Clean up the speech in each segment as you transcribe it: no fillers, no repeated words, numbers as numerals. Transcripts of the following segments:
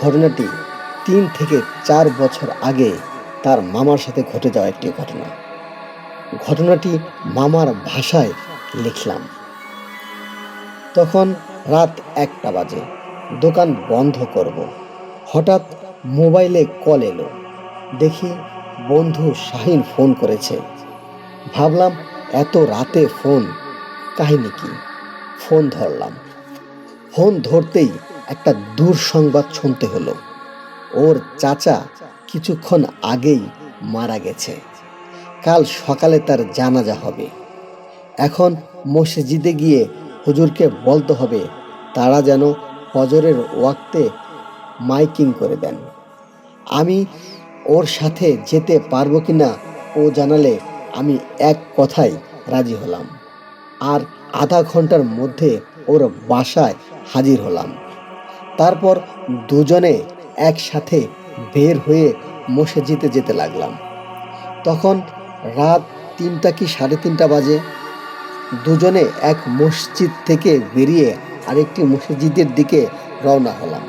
ঘটনাটি ৩ থেকে ৪ বছর আগে তার মামার সাথে ঘটে যাওয়া একটি ঘটনা। ঘটনাটি মামার ভাষায় লিখলাম। তখন রাত ১টা বাজে, দোকান বন্ধ করব। হঠাৎ মোবাইলে কল এলো। দেখি বন্ধু শাহিন ফোন করেছে। ভাবলাম এত রাতে ফোন, কাহিনী কি? ফোন ধরলাম। ফোন ধরতেই একটা দুঃসংবাদ শুনতে হলো। ওর চাচা কিছুক্ষণ আগেই মারা গেছে। কাল সকালে তার জানাজা হবে। এখন মসজিদে গিয়ে হুজুরকে বলতে হবে তারা যেন ফজরের ওয়াক্তে মাইকিং করে দেন। আমি ওর সাথে যেতে পারবো কিনা ও জানালে আমি এক কথায় রাজি হলাম। আর আধা ঘন্টার মধ্যে ওর বাসায় হাজির হলাম। তারপর দুজনে একসাথে বের হয়ে মসজিদে যেতে লাগলাম। তখন রাত ৩টা কি ৩:৩০ বাজে। দুজনে এক মসজিদ থেকে বেরিয়ে আরেকটি মসজিদের দিকে রওনা হলাম।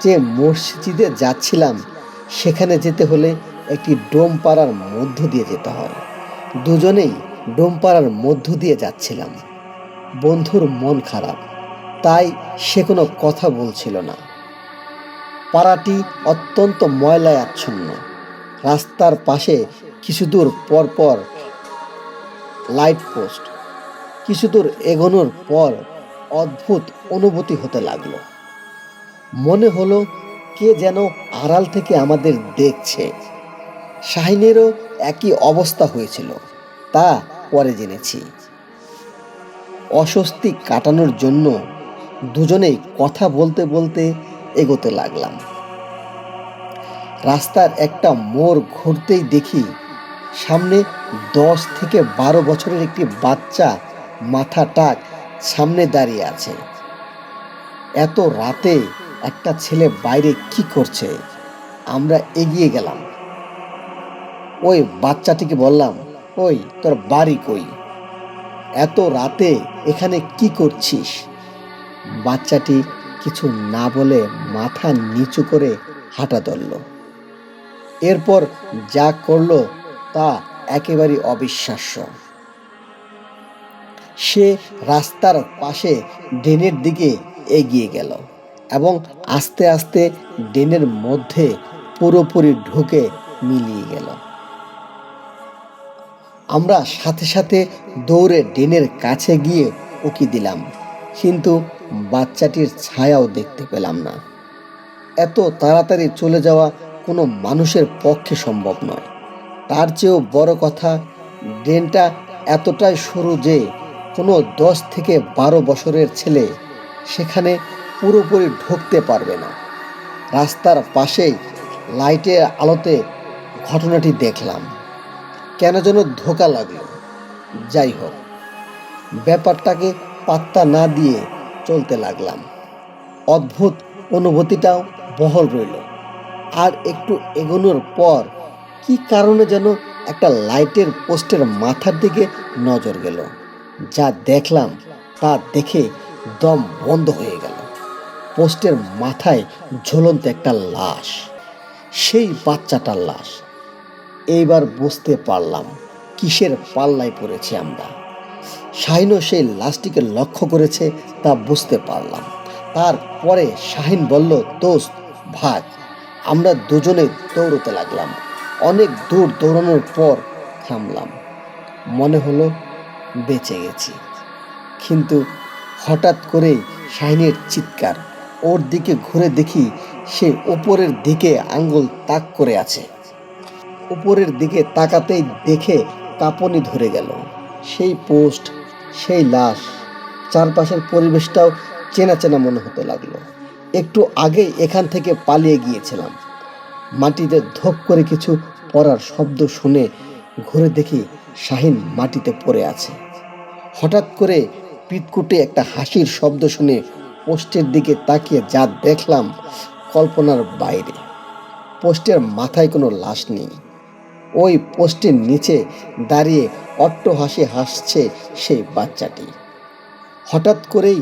যে মসজিদে যাচ্ছিলাম সেখানে যেতে হলে একটি ডোমপাড়ার মধ্য দিয়ে যেতে হয়। দুজনেই ডোমপাড়ার মধ্য দিয়ে যাচ্ছিলাম। বন্ধুর মন খারাপ, তাই সে কোনো কথা বলছিল না। পাড়াটি অত্যন্ত ময়লায় আচ্ছন্ন। রাস্তার পাশে কিছু দূর পর পর লাইট পোস্ট। কিছু দূর এগোনোর পর অদ্ভুত অনুভূতি হতে লাগলো। মনে হলো কে যেন আড়াল থেকে আমাদের দেখছে। শাহিনেরও একই অবস্থা হয়েছিল, তা পরে জেনেছি। অস্বস্তি কাটানোর জন্য দুজনেই কথা বলতে বলতে এগোতে লাগলাম। রাস্তার একটা মোড় ঘুরতেই দেখি সামনে ১০ থেকে ১২ বছরের একটি বাচ্চা মাথা টাক সামনে দাঁড়িয়ে আছে। এত রাতে একটা ছেলে বাইরে কি করছে? আমরা এগিয়ে গেলাম। ওই বাচ্চাটিকে বললাম, ওই তোর বাড়ি কই? এত রাতে এখানে কি করছিস? বাচ্চাটি কিছু না বলে মাথা নিচু করে হাঁটা ধরল। এরপর যা করলো তা একেবারে অবিশ্বাস্য। সে রাস্তার পাশে ড্রেনের দিকে এগিয়ে গেল এবং আস্তে আস্তে ড্রেনের মধ্যে পুরোপুরি ঢুকে মিলিয়ে গেল। আমরা সাথে সাথে দৌড়ে ড্রেনের কাছে গিয়ে উকি দিলাম, কিন্তু বাচ্চাটির ছায়াও দেখতে পেলাম না। এত তাড়াতাড়ি চলে যাওয়া কোনো মানুষের পক্ষে সম্ভব নয়। তার চেয়েও বড় কথা, ড্রেনটা এতটাই সরু যে কোনো ১০ থেকে ১২ বছরের ছেলে সেখানে পুরোপুরি ঢুকতে পারবে না। রাস্তার পাশেই লাইটের আলোতে ঘটনাটি দেখলাম। কেন যেন ধোঁকা লাগলো। যাই হোক, ব্যাপারটাকে পাত্তা না দিয়ে চলতে লাগলাম। অদ্ভুত অনুভূতিটাও বহাল রইল। আর একটু এগোনোর পর কি কারণে যেন একটা লাইটের পোস্টের মাথার দিকে নজর গেল। যা দেখলাম তা দেখে দম বন্ধ হয়ে গেল। পোস্টের মাথায় ঝুলন্ত একটা লাশ, সেই বাচ্চাটার লাশ। এইবার বুঝতে পারলাম কিসের পাল্লায় পড়েছি আমরা। শাহিনও সেই লাশটিকে লক্ষ্য করেছে তা বুঝতে পারলাম। তারপরে শাহিন বলল, দোস্ত ভাগ। আমরা দুজনে দৌড়তে লাগলাম। অনেক দূর দৌড়ানোর পর থামলাম। মনে হলো বেঁচে গেছি। কিন্তু হঠাৎ করেই শাহিনের চিৎকার। ওর দিকে ঘুরে দেখি সে উপরের দিকে আঙ্গুল তাক করে আছে। উপরের দিকে তাকাতেই দেখে কাঁপুনি ধরে গেল। সেই পোস্ট, সেই লাশ, চারপাশের পরিবেশটাও চেনা চেনা মনে হতে লাগলো। একটু আগেই এখান থেকে পালিয়ে গিয়েছিলাম। মাটিতে ধপ করে কিছু পড়ার শব্দ শুনে ঘুরে দেখি শাহিন মাটিতে পড়ে আছে। হঠাৎ করে পিটকুটে একটা হাসির শব্দ শুনে পোস্টের দিকে তাকিয়ে যা দেখলাম কল্পনার বাইরে। পোস্টের মাথায় কোনো লাশ নেই। ওই পোস্টের নিচে দাঁড়িয়ে অট্টহাসি হাসছে সেই বাচ্চাটি। হঠাৎ করেই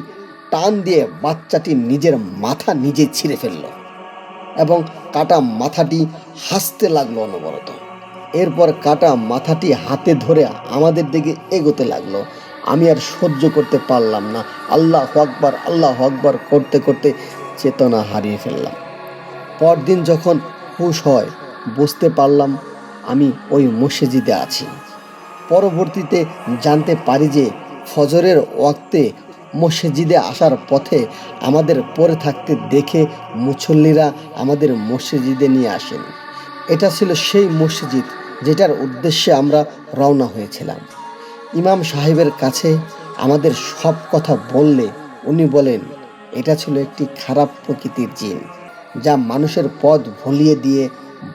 টান দিয়ে বাচ্চাটি নিজের মাথা নিজে ছিঁড়ে ফেলল। এবং কাটা মাথাটি হাসতে লাগলো অনবরত। এরপর কাটা মাথাটি হাতে ধরে আমাদের দিকে এগোতে লাগলো। আমি আর সহ্য করতে পারলাম না। আল্লাহ আকবার করতে করতে চেতনা হারিয়ে ফেললাম। পরদিন যখন হুঁশ হয়, বুঝতে পারলাম আমি ওই মসজিদে আছি। পরবর্তীতে জানতে পারি যে ফজরের ওয়াক্তে মসজিদে আসার পথে আমাদের পড়ে থাকতে দেখে মুসল্লিরা আমাদের মসজিদে নিয়ে আসেন। এটা ছিল সেই মসজিদ যেটার উদ্দেশ্যে আমরা রওনা হয়েছিলাম। ইমাম সাহেবের কাছে আমাদের সব কথা বললে উনি বলেন এটা ছিল একটি খারাপ প্রকৃতির জিন, যা মানুষের পথ ভুলিয়ে দিয়ে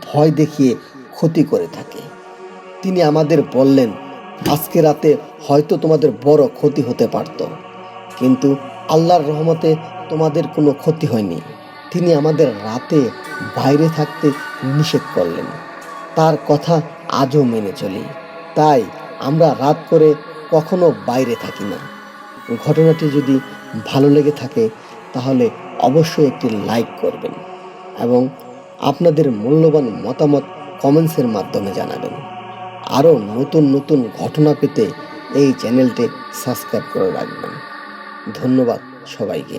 ভয় দেখিয়ে ক্ষতি করে থাকে। তিনি আমাদের বললেন, আজকে রাতে হয়তো তোমাদের বড় ক্ষতি হতে পারত, কিন্তু আল্লাহর রহমতে তোমাদের কোনো ক্ষতি হয়নি। তিনি আমাদের রাতে বাইরে থাকতে নিষেধ করলেন। তার কথা আজও মেনে চলি। তাই আমরা রাত করে কখনো বাইরে থাকি না। ঘটনাটি যদি ভালো লেগে থাকে তাহলে অবশ্যই একটি লাইক করবেন এবং আপনাদের মূল্যবান মতামত কমেন্টসের মাধ্যমে জানাবেন। আরও নতুন নতুন ঘটনা পেতে এই চ্যানেলটি সাবস্ক্রাইব করে রাখবেন। ধন্যবাদ সবাইকে।